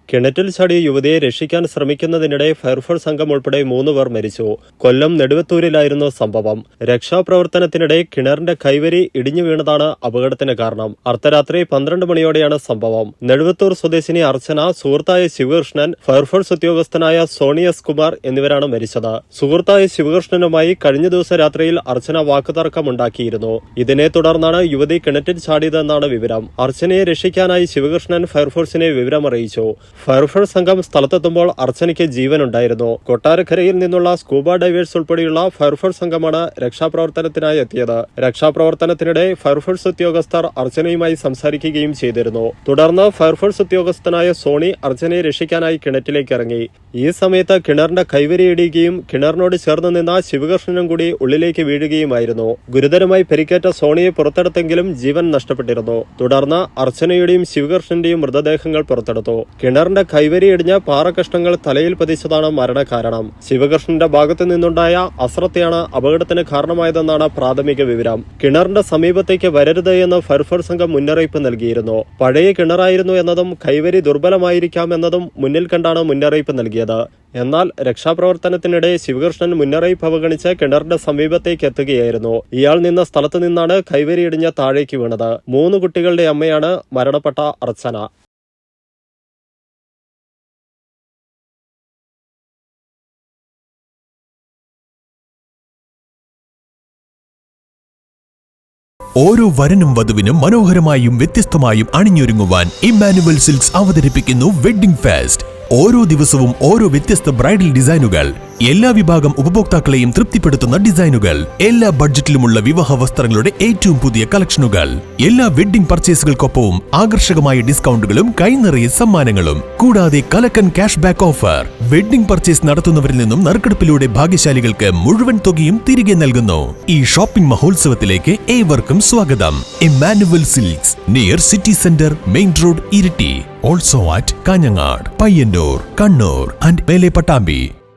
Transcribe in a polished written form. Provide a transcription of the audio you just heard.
കിണറ്റിൽ ചാടിയ യുവതിയെ രക്ഷിക്കാൻ ശ്രമിക്കുന്നതിനിടെ ഫയർഫോഴ്സ് സംഘം ഉൾപ്പെടെ 3 പേർ മരിച്ചു. കൊല്ലം നെടുവത്തൂരിലായിരുന്നു സംഭവം. രക്ഷാപ്രവർത്തനത്തിനിടെ കിണറിന്റെ കൈവരി ഇടിഞ്ഞു വീണതാണ് അപകടത്തിന് കാരണം. അർദ്ധരാത്രി 12 മണിയോടെയാണ് സംഭവം. നെടുവത്തൂർ സ്വദേശിനി അർച്ചന, സുഹൃത്തായ ശിവകൃഷ്ണൻ, ഫയർഫോഴ്സ് ഉദ്യോഗസ്ഥനായ സോണി എസ് കുമാർ എന്നിവരാണ് മരിച്ചത്. സുഹൃത്തായ ശിവകൃഷ്ണനുമായി കഴിഞ്ഞ ദിവസം രാത്രിയിൽ അർച്ചന വാക്കുതർക്കമുണ്ടാക്കിയിരുന്നു. ഇതിനെ തുടർന്നാണ് യുവതി കിണറ്റിൽ ചാടിയതെന്നാണ് വിവരം. അർച്ചനയെ രക്ഷിക്കാനായി ശിവകൃഷ്ണൻ ഫയർഫോഴ്സിനെ വിവരമറിയിച്ചു. ഫയർഫോഴ്സ് സംഘം സ്ഥലത്തെത്തുമ്പോൾ അർച്ചനയ്ക്ക് ജീവനുണ്ടായിരുന്നു. കൊട്ടാരക്കരയിൽ നിന്നുള്ള സ്കൂബ ഡൈവേഴ്സ് ഉൾപ്പെടെയുള്ള ഫയർഫോഴ്സ് സംഘമാണ് രക്ഷാപ്രവർത്തനത്തിനായി എത്തിയത്. രക്ഷാപ്രവർത്തനത്തിനിടെ ഫയർഫോഴ്സ് ഉദ്യോഗസ്ഥർ അർച്ചനയുമായി സംസാരിക്കുകയും ചെയ്തിരുന്നു. തുടർന്ന് ഫയർഫോഴ്സ് ഉദ്യോഗസ്ഥനായ സോണി അർച്ചനയെ രക്ഷിക്കാനായി കിണറ്റിലേക്ക് ഇറങ്ങി. ഈ സമയത്ത് കിണറിന്റെ കൈവരി ഇടിയുകയും കിണറിനോട് ചേർന്ന് നിന്ന ശിവകൃഷ്ണനും കൂടി ഉള്ളിലേക്ക് വീഴുകയുമായിരുന്നു. ഗുരുതരമായി പരിക്കേറ്റ സോണിയെ പുറത്തെടുത്തെങ്കിലും ജീവൻ നഷ്ടപ്പെട്ടിരുന്നു. തുടർന്ന് അർച്ചനയുടെയും ശിവകൃഷ്ണന്റെയും മൃതദേഹങ്ങൾ പുറത്തെടുത്തു. കിണറിന്റെ കൈവരി ഇടിഞ്ഞ പാറകഷ്ണങ്ങൾ തലയിൽ പതിച്ചതാണ് മരണകാരണം. ശിവകൃഷ്ണന്റെ ഭാഗത്തു നിന്നുണ്ടായ അശ്രദ്ധയാണ് അപകടത്തിന് കാരണമായതെന്നാണ് പ്രാഥമിക വിവരം. കിണറിന്റെ സമീപത്തേക്ക് വരരുത് എന്ന് ഫയർഫോഴ്സ് സംഘം മുന്നറിയിപ്പ് നൽകിയിരുന്നു. പഴയ കിണറായിരുന്നു എന്നതും കൈവരി ദുർബലമായിരിക്കാം എന്നതും മുന്നിൽ കണ്ടാണ് മുന്നറിയിപ്പ് നൽകിയത്. എന്നാൽ രക്ഷാപ്രവർത്തനത്തിനിടെ ശിവകൃഷ്ണൻ മുന്നറിയിപ്പ് അവഗണിച്ച് കിണറിന്റെ സമീപത്തേക്ക് എത്തുകയായിരുന്നു. ഇയാൾ നിന്ന സ്ഥലത്തു നിന്നാണ് കൈവരി ഇടിഞ്ഞ് താഴേക്ക് വീണത്. 3 കുട്ടികളുടെ അമ്മയാണ് മരണപ്പെട്ട അർച്ചന. ഓരോ വരനും വധുവിനും മനോഹരമായും വ്യത്യസ്തമായും അണിഞ്ഞൊരുങ്ങുവാൻ ഇമ്മാനുവൽ സിൽക്സ് അവതരിപ്പിക്കുന്നു വെഡ്ഡിംഗ് ഫെസ്റ്റ്. ഓരോ ദിവസവും ഓരോ വ്യത്യസ്ത ബ്രൈഡൽ ഡിസൈനുകൾ, എല്ലാ വിഭാഗം ഉപഭോക്താക്കളെയും തൃപ്തിപ്പെടുത്തുന്ന ഡിസൈനുകൾ, എല്ലാ ബഡ്ജറ്റിലുമുള്ള വിവാഹ വസ്ത്രങ്ങളുടെ ഏറ്റവും പുതിയ കളക്ഷനുകൾ, എല്ലാ വെഡ്ഡിംഗ് പർച്ചേസുകൾക്കൊപ്പവും ആകർഷകമായ ഡിസ്കൗണ്ടുകളും കൈനിറയെ സമ്മാനങ്ങളും, കൂടാതെ കലക്കൻ cash back offer. Wedding purchase നടത്തുന്നവരിൽ നിന്നും നറുക്കെടുപ്പിലൂടെ ഭാഗ്യശാലികൾക്ക് മുഴുവൻ തുകയും തിരികെ നൽകുന്നു. ഈ ഷോപ്പിംഗ് മഹോത്സവത്തിലേക്ക് ഏവർക്കും സ്വാഗതം. Emmanuel silks, near city centre, main road, Iritty. Also at Kanhangad, Payyanur, Kannur and മേലെ പട്ടാമ്പി.